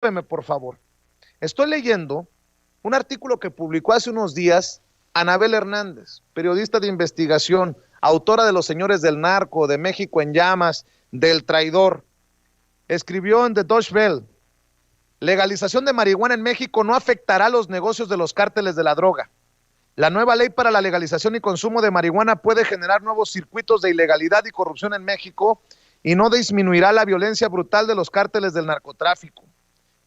por favor. Estoy leyendo un artículo que publicó hace unos días Anabel Hernández, periodista de investigación, autora de Los Señores del Narco, de México en Llamas, del Traidor. Escribió en The Deutsche Welle: legalización de marihuana en México no afectará los negocios de los cárteles de la droga. La nueva ley para la legalización y consumo de marihuana puede generar nuevos circuitos de ilegalidad y corrupción en México y no disminuirá la violencia brutal de los cárteles del narcotráfico.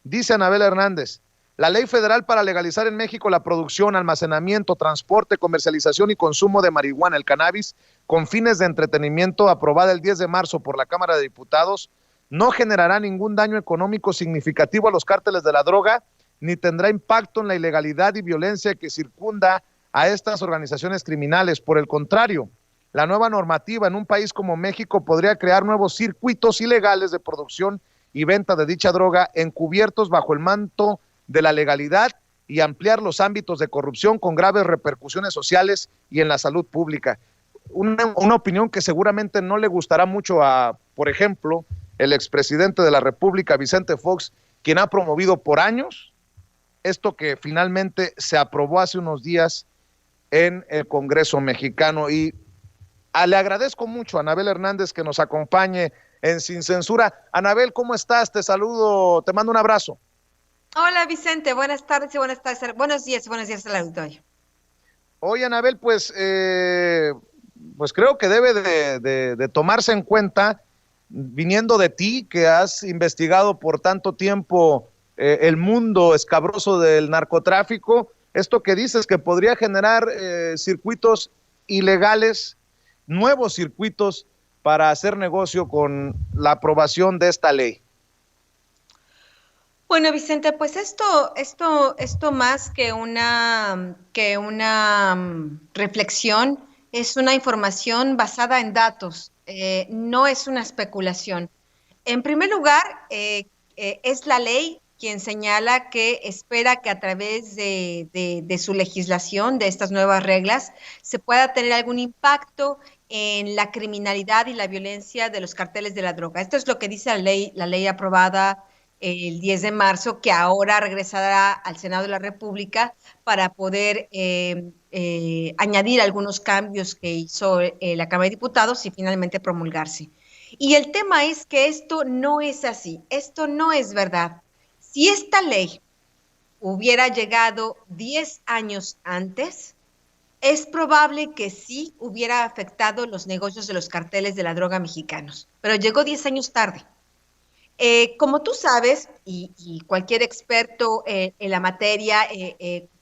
Dice Anabel Hernández: la ley federal para legalizar en México la producción, almacenamiento, transporte, comercialización y consumo de marihuana, el cannabis, con fines de entretenimiento, aprobada el 10 de marzo por la Cámara de Diputados, no generará ningún daño económico significativo a los cárteles de la droga, ni tendrá impacto en la ilegalidad y violencia que circunda a estas organizaciones criminales. Por el contrario, la nueva normativa en un país como México podría crear nuevos circuitos ilegales de producción y venta de dicha droga encubiertos bajo el manto de la legalidad y ampliar los ámbitos de corrupción con graves repercusiones sociales y en la salud pública. Una opinión que seguramente no le gustará mucho a, por ejemplo, el expresidente de la República, Vicente Fox, quien ha promovido por años esto que finalmente se aprobó hace unos días en el Congreso mexicano. Y le agradezco mucho a Anabel Hernández que nos acompañe en Sin Censura. Anabel, ¿cómo estás? Te saludo, te mando un abrazo. Hola Vicente, buenas tardes y buenos días al auditorio. Oye, Anabel, pues creo que debe de tomarse en cuenta, viniendo de ti, que has investigado por tanto tiempo el mundo escabroso del narcotráfico, esto que dices que podría generar circuitos ilegales, nuevos circuitos para hacer negocio con la aprobación de esta ley. Bueno, Vicente, pues esto más que una reflexión, es una información basada en datos, no es una especulación. En primer lugar, es la ley quien señala que espera que a través de su legislación, de estas nuevas reglas, se pueda tener algún impacto en la criminalidad y la violencia de los carteles de la droga. Esto es lo que dice la ley aprobada el 10 de marzo, que ahora regresará al Senado de la República para poder añadir algunos cambios que hizo la Cámara de Diputados y finalmente promulgarse. Y el tema es que esto no es así, esto no es verdad. Si esta ley hubiera llegado 10 años antes, es probable que sí hubiera afectado los negocios de los carteles de la droga mexicanos, pero llegó 10 años tarde. Como tú sabes, y cualquier experto en la materia,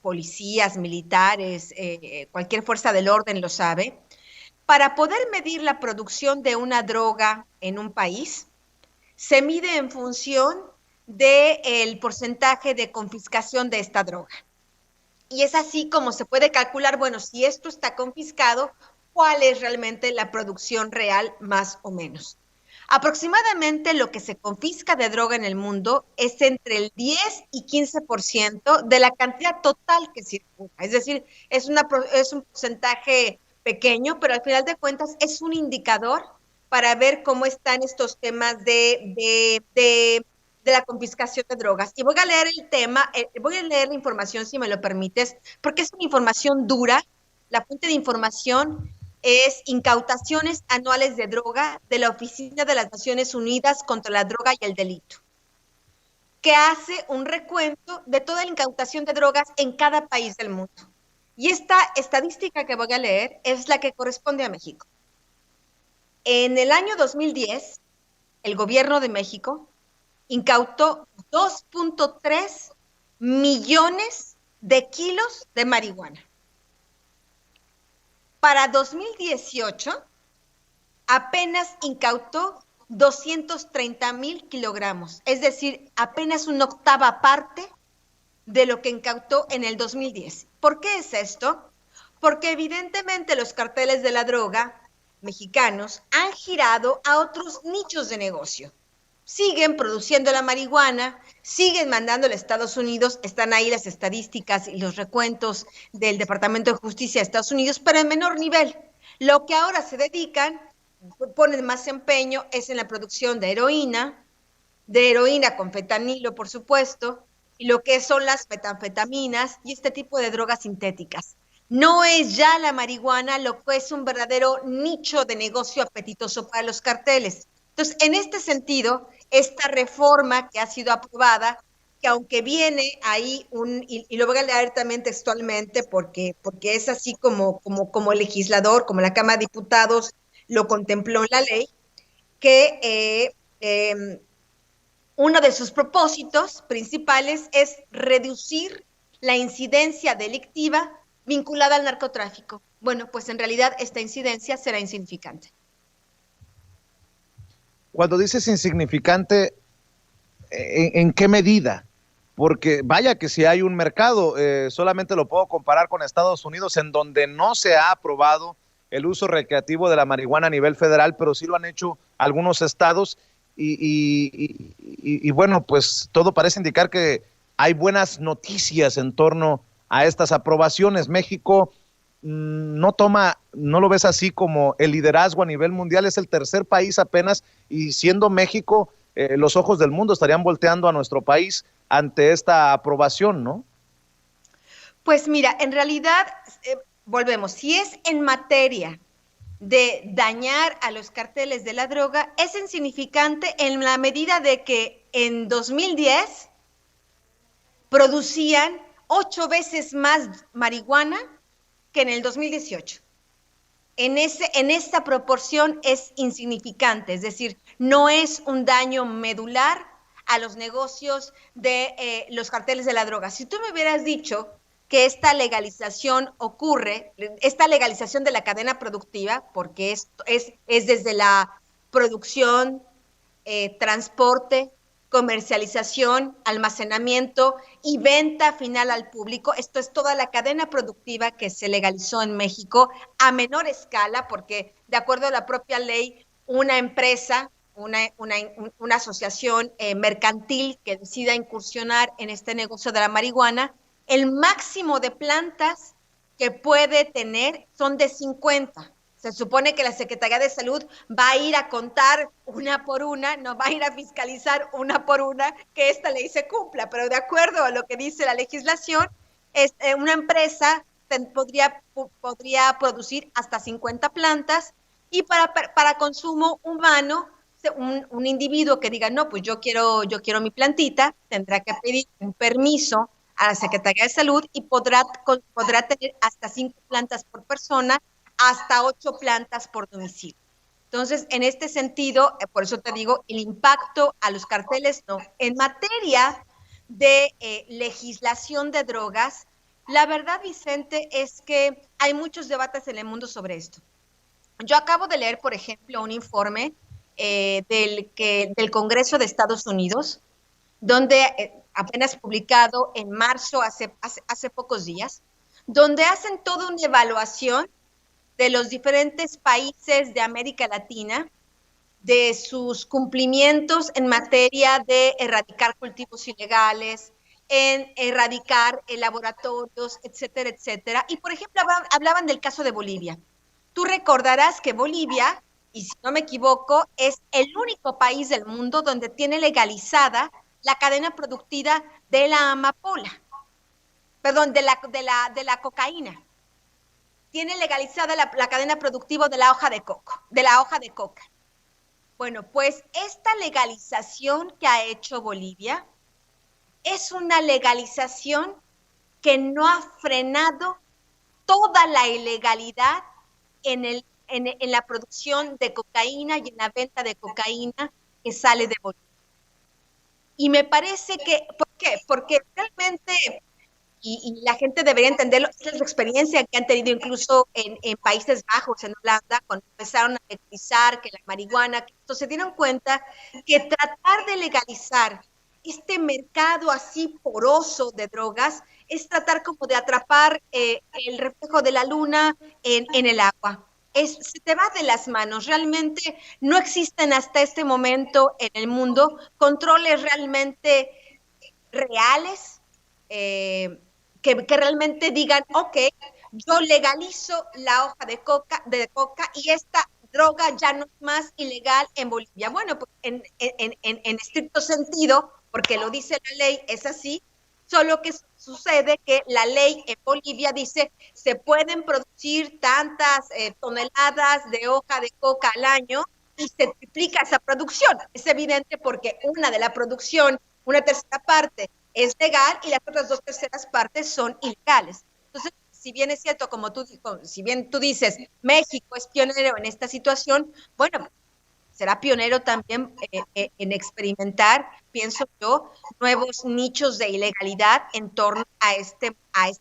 policías, militares, cualquier fuerza del orden lo sabe, para poder medir la producción de una droga en un país, se mide en función del porcentaje de confiscación de esta droga. Y es así como se puede calcular, bueno, si esto está confiscado, ¿cuál es realmente la producción real más o menos? Aproximadamente lo que se confisca de droga en el mundo es entre el 10 y 15% de la cantidad total que circula. Es decir, es un porcentaje pequeño, pero al final de cuentas es un indicador para ver cómo están estos temas de la confiscación de drogas. Y voy a leer el tema, voy a leer la información, si me lo permites, porque es una información dura. La fuente de información es Incautaciones Anuales de Droga de la Oficina de las Naciones Unidas contra la Droga y el Delito, que hace un recuento de toda la incautación de drogas en cada país del mundo. Y esta estadística que voy a leer es la que corresponde a México. En el año 2010, el gobierno de México incautó 2.3 millones de kilos de marihuana. Para 2018, apenas incautó 230,000 kilogramos, es decir, apenas una octava parte de lo que incautó en el 2010. ¿Por qué es esto? Porque evidentemente los carteles de la droga mexicanos han girado a otros nichos de negocio. Siguen produciendo la marihuana, siguen mandándole a Estados Unidos, están ahí las estadísticas y los recuentos del Departamento de Justicia de Estados Unidos, pero en menor nivel. Lo que ahora se dedican, ponen más empeño, es en la producción de heroína, de heroína con fentanilo, por supuesto, y lo que son las metanfetaminas y este tipo de drogas sintéticas. No es ya la marihuana lo que es un verdadero nicho de negocio apetitoso para los carteles. Entonces, en este sentido, esta reforma que ha sido aprobada, que aunque viene ahí y lo voy a leer también textualmente porque es así como el legislador, como la Cámara de Diputados lo contempló en la ley, que uno de sus propósitos principales es reducir la incidencia delictiva vinculada al narcotráfico. Bueno, pues en realidad esta incidencia será insignificante. Cuando dices insignificante, ¿en qué medida? Porque vaya que si hay un mercado, solamente lo puedo comparar con Estados Unidos, en donde no se ha aprobado el uso recreativo de la marihuana a nivel federal, pero sí lo han hecho algunos estados y bueno, pues todo parece indicar que hay buenas noticias en torno a estas aprobaciones. México no lo ves así como el liderazgo a nivel mundial, es el tercer país apenas y siendo México, los ojos del mundo estarían volteando a nuestro país ante esta aprobación, ¿no? Pues mira, en realidad, volvemos, si es en materia de dañar a los carteles de la droga, es insignificante en la medida de que en 2010 producían 8 veces más marihuana que en el 2018. En esta proporción es insignificante, es decir, no es un daño medular a los negocios de los carteles de la droga. Si tú me hubieras dicho que esta legalización ocurre, esta legalización de la cadena productiva, porque es desde la producción, transporte, comercialización, almacenamiento y venta final al público. Esto es toda la cadena productiva que se legalizó en México a menor escala, porque de acuerdo a la propia ley, una empresa, una asociación mercantil que decida incursionar en este negocio de la marihuana, el máximo de plantas que puede tener son de 50. Se supone que la Secretaría de Salud va a ir a contar una por una, no va a ir a fiscalizar una por una que esta ley se cumpla, pero de acuerdo a lo que dice la legislación, una empresa podría producir hasta 50 plantas y para consumo humano, un individuo que diga, no, pues yo quiero mi plantita, tendrá que pedir un permiso a la Secretaría de Salud y podrá tener hasta 5 plantas por persona, hasta 8 plantas por domicilio. Entonces, en este sentido, por eso te digo, el impacto a los carteles no. En materia de legislación de drogas, la verdad, Vicente, es que hay muchos debates en el mundo sobre esto. Yo acabo de leer, por ejemplo, un informe del Congreso de Estados Unidos, donde apenas publicado en marzo, hace pocos días, donde hacen toda una evaluación de los diferentes países de América Latina, de sus cumplimientos en materia de erradicar cultivos ilegales, en erradicar laboratorios, etcétera, etcétera. Y, por ejemplo, hablaban del caso de Bolivia. Tú recordarás que Bolivia, y si no me equivoco, es el único país del mundo donde tiene legalizada la cadena productiva de la amapola, perdón, de la cocaína. Tiene legalizada la cadena productiva de la hoja de coca. Bueno, pues esta legalización que ha hecho Bolivia es una legalización que no ha frenado toda la ilegalidad en la producción de cocaína y en la venta de cocaína que sale de Bolivia. Y me parece que, ¿por qué? Porque realmente, y la gente debería entenderlo, esta es la experiencia que han tenido incluso en Países Bajos, en Holanda, cuando empezaron a legalizar que la marihuana, entonces se dieron cuenta que tratar de legalizar este mercado así poroso de drogas es tratar como de atrapar el reflejo de la luna en el agua. Se te va de las manos. Realmente no existen hasta este momento en el mundo controles realmente reales que realmente digan, ok, yo legalizo la hoja de coca y esta droga ya no es más ilegal en Bolivia. Bueno, pues en estricto sentido, porque lo dice la ley, es así, solo que sucede que la ley en Bolivia dice se pueden producir tantas toneladas de hoja de coca al año y se triplica esa producción. Es evidente porque una tercera parte es legal y las otras 2/3 son ilegales. Entonces, si bien es cierto, si bien tú dices, México es pionero en esta situación, bueno, será pionero también en experimentar, pienso yo, nuevos nichos de ilegalidad en torno a este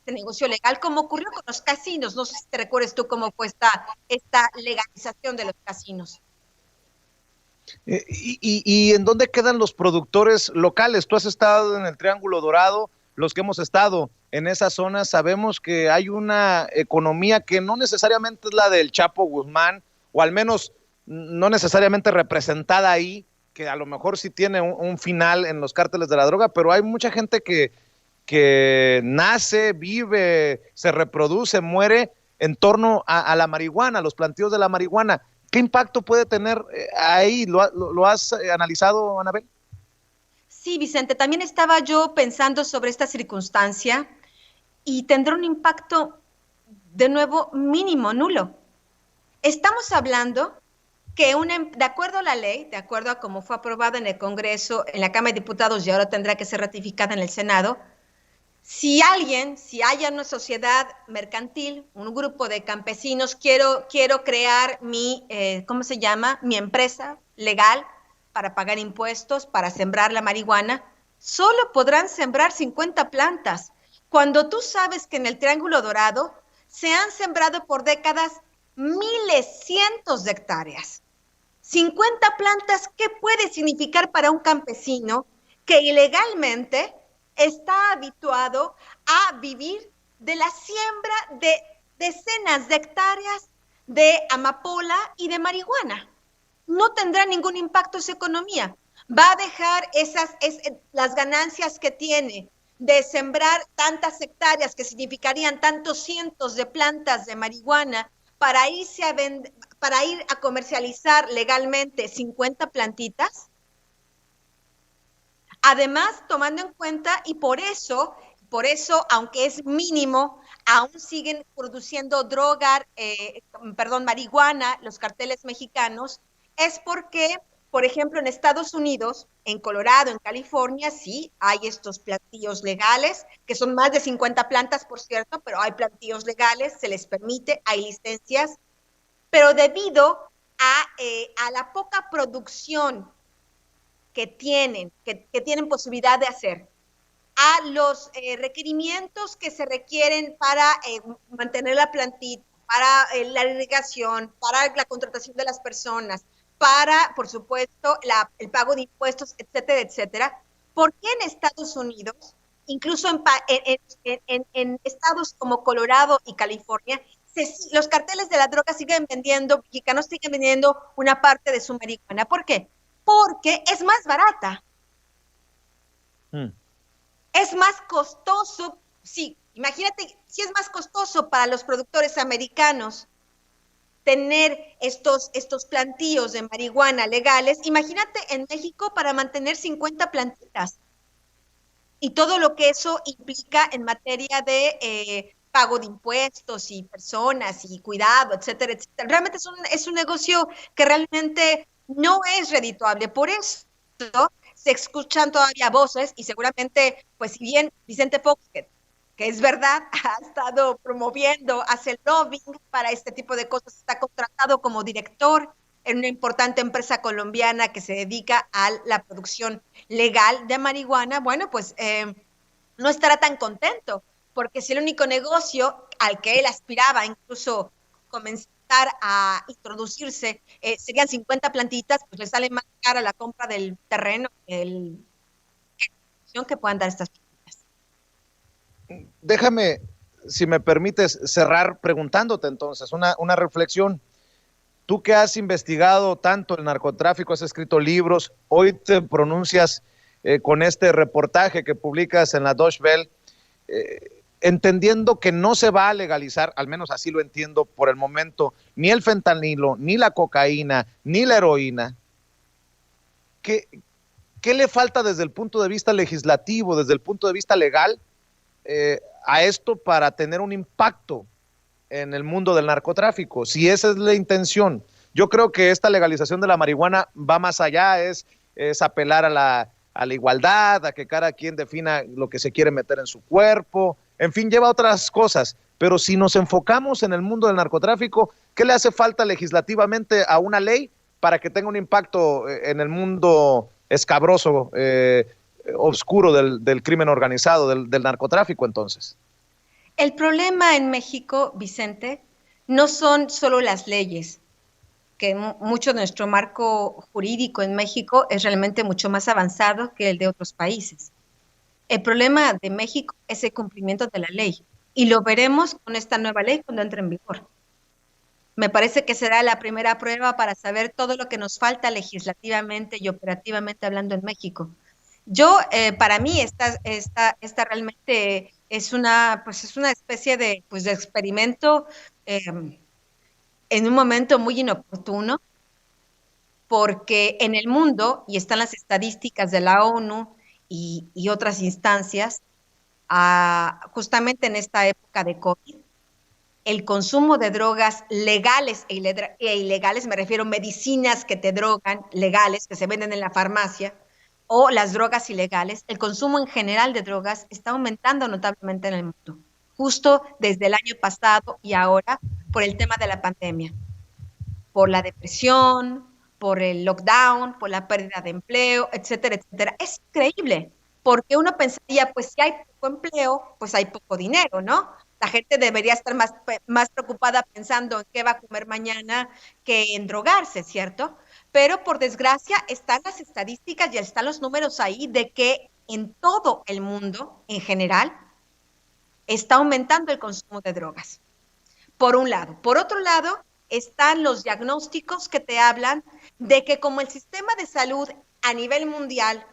negocio legal, como ocurrió con los casinos. No sé si te recuerdas tú cómo fue esta legalización de los casinos. ¿Y en dónde quedan los productores locales? Tú has estado en el Triángulo Dorado, los que hemos estado en esa zona sabemos que hay una economía que no necesariamente es la del Chapo Guzmán, o al menos no necesariamente representada ahí, que a lo mejor sí tiene un final en los cárteles de la droga, pero hay mucha gente que nace, vive, se reproduce, muere en torno a la marihuana, a los plantíos de la marihuana. ¿Qué impacto puede tener ahí? ¿Lo has analizado, Anabel? Sí, Vicente, también estaba yo pensando sobre esta circunstancia y tendrá un impacto, de nuevo, mínimo, nulo. Estamos hablando que de acuerdo a la ley, de acuerdo a cómo fue aprobada en el Congreso, en la Cámara de Diputados y ahora tendrá que ser ratificada en el Senado, si haya una sociedad mercantil, un grupo de campesinos, quiero crear ¿cómo se llama? Mi empresa legal para pagar impuestos, para sembrar la marihuana, solo podrán sembrar 50 plantas. Cuando tú sabes que en el Triángulo Dorado se han sembrado por décadas miles, cientos de hectáreas. 50 plantas, ¿qué puede significar para un campesino que ilegalmente está habituado a vivir de la siembra de decenas de hectáreas de amapola y de marihuana? No tendrá ningún impacto en su economía. Va a dejar las ganancias que tiene de sembrar tantas hectáreas que significarían tantos cientos de plantas de marihuana para ir a comercializar legalmente 50 plantitas. Además, tomando en cuenta, y por eso, aunque es mínimo, aún siguen produciendo marihuana, los carteles mexicanos, es porque, por ejemplo, en Estados Unidos, en Colorado, en California, sí, hay estos plantíos legales, que son más de 50 plantas, por cierto, pero hay plantíos legales, se les permite, hay licencias, pero debido a la poca producción que tienen posibilidad de hacer, a los requerimientos que se requieren para mantener la plantita, para la irrigación, para la contratación de las personas, para, por supuesto, el pago de impuestos, etcétera, etcétera. ¿Por qué en Estados Unidos, incluso en estados como Colorado y California, los carteles de la droga mexicanos siguen vendiendo una parte de su marihuana? ¿Por qué? Porque es más barata. Es más costoso, sí, imagínate, si es más costoso para los productores americanos tener estos plantíos de marihuana legales, imagínate en México para mantener 50 plantitas y todo lo que eso implica en materia de pago de impuestos y personas y cuidado, etcétera, etcétera. Realmente es un negocio que realmente no es redituable. Por eso se escuchan todavía voces y seguramente, pues si bien Vicente Fox, que es verdad, ha estado promoviendo, hace el lobbying para este tipo de cosas, está contratado como director en una importante empresa colombiana que se dedica a la producción legal de marihuana, bueno, pues no estará tan contento, porque si el único negocio al que él aspiraba, incluso comenzar a introducirse, serían 50 plantitas, pues le sale más cara la compra del terreno que puedan dar estas plantitas. Déjame, si me permites, cerrar preguntándote entonces una reflexión. Tú que has investigado tanto el narcotráfico, has escrito libros, hoy te pronuncias con este reportaje que publicas en la Deutsche Welle. entendiendo que no se va a legalizar, al menos así lo entiendo por el momento, ni el fentanilo, ni la cocaína, ni la heroína. ¿Qué, qué le falta desde el punto de vista legislativo, desde el punto de vista legal, a esto para tener un impacto en el mundo del narcotráfico? Si esa es la intención, yo creo que esta legalización de la marihuana va más allá, es apelar a la igualdad, a que cada quien defina lo que se quiere meter en su cuerpo, en fin, lleva otras cosas. Pero si nos enfocamos en el mundo del narcotráfico, ¿qué le hace falta legislativamente a una ley para que tenga un impacto en el mundo escabroso, oscuro del crimen organizado, del narcotráfico entonces? El problema en México, Vicente, no son solo las leyes, que mucho de nuestro marco jurídico en México es realmente mucho más avanzado que el de otros países. El problema de México es el cumplimiento de la ley y lo veremos con esta nueva ley cuando entre en vigor. Me parece que será la primera prueba para saber todo lo que nos falta legislativamente y operativamente hablando en México. Para mí, esta realmente es pues es una especie de experimento en un momento muy inoportuno, porque en el mundo, y están las estadísticas de la ONU y otras instancias, justamente en esta época de COVID, el consumo de drogas legales e ilegales, me refiero a medicinas que te drogan, legales, que se venden en la farmacia, o las drogas ilegales, el consumo en general de drogas está aumentando notablemente en el mundo, justo desde el año pasado y ahora por el tema de la pandemia, por la depresión, por el lockdown, por la pérdida de empleo, etcétera, etcétera. Es increíble, porque uno pensaría, pues si hay poco empleo, pues hay poco dinero, ¿no? La gente debería estar más preocupada pensando en qué va a comer mañana que en drogarse, ¿cierto? Pero por desgracia están las estadísticas y están los números ahí de que en todo el mundo, en general, está aumentando el consumo de drogas. Por un lado. Por otro lado, están los diagnósticos que te hablan de que como el sistema de salud a nivel mundial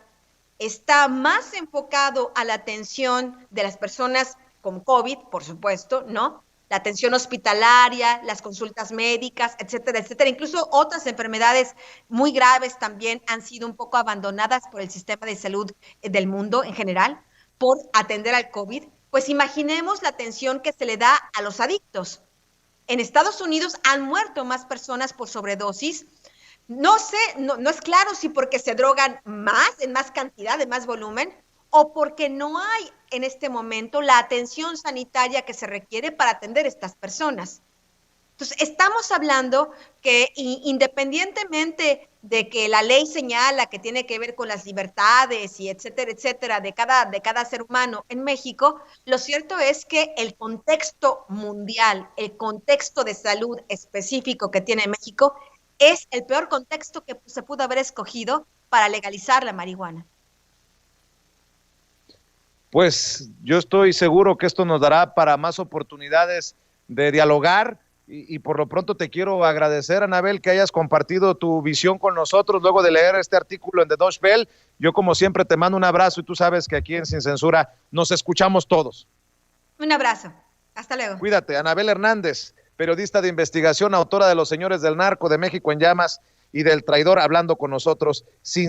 está más enfocado a la atención de las personas con COVID, por supuesto, ¿no? La atención hospitalaria, las consultas médicas, etcétera, etcétera. Incluso otras enfermedades muy graves también han sido un poco abandonadas por el sistema de salud del mundo en general por atender al COVID. Pues imaginemos la atención que se le da a los adictos. En Estados Unidos han muerto más personas por sobredosis. No sé, no es claro si porque se drogan más, en más cantidad, en más volumen, o porque no hay en este momento la atención sanitaria que se requiere para atender a estas personas. Entonces, estamos hablando que independientemente de que la ley señala que tiene que ver con las libertades y etcétera, etcétera, de cada ser humano en México, lo cierto es que el contexto mundial, el contexto de salud específico que tiene México, es el peor contexto que se pudo haber escogido para legalizar la marihuana. Pues yo estoy seguro que esto nos dará para más oportunidades de dialogar y por lo pronto te quiero agradecer, Anabel, que hayas compartido tu visión con nosotros luego de leer este artículo en The Deutsche Welle. Yo como siempre te mando un abrazo y tú sabes que aquí en Sin Censura nos escuchamos todos. Un abrazo. Hasta luego. Cuídate. Anabel Hernández, periodista de investigación, autora de Los Señores del Narco, de México en Llamas y del Traidor, hablando con nosotros sin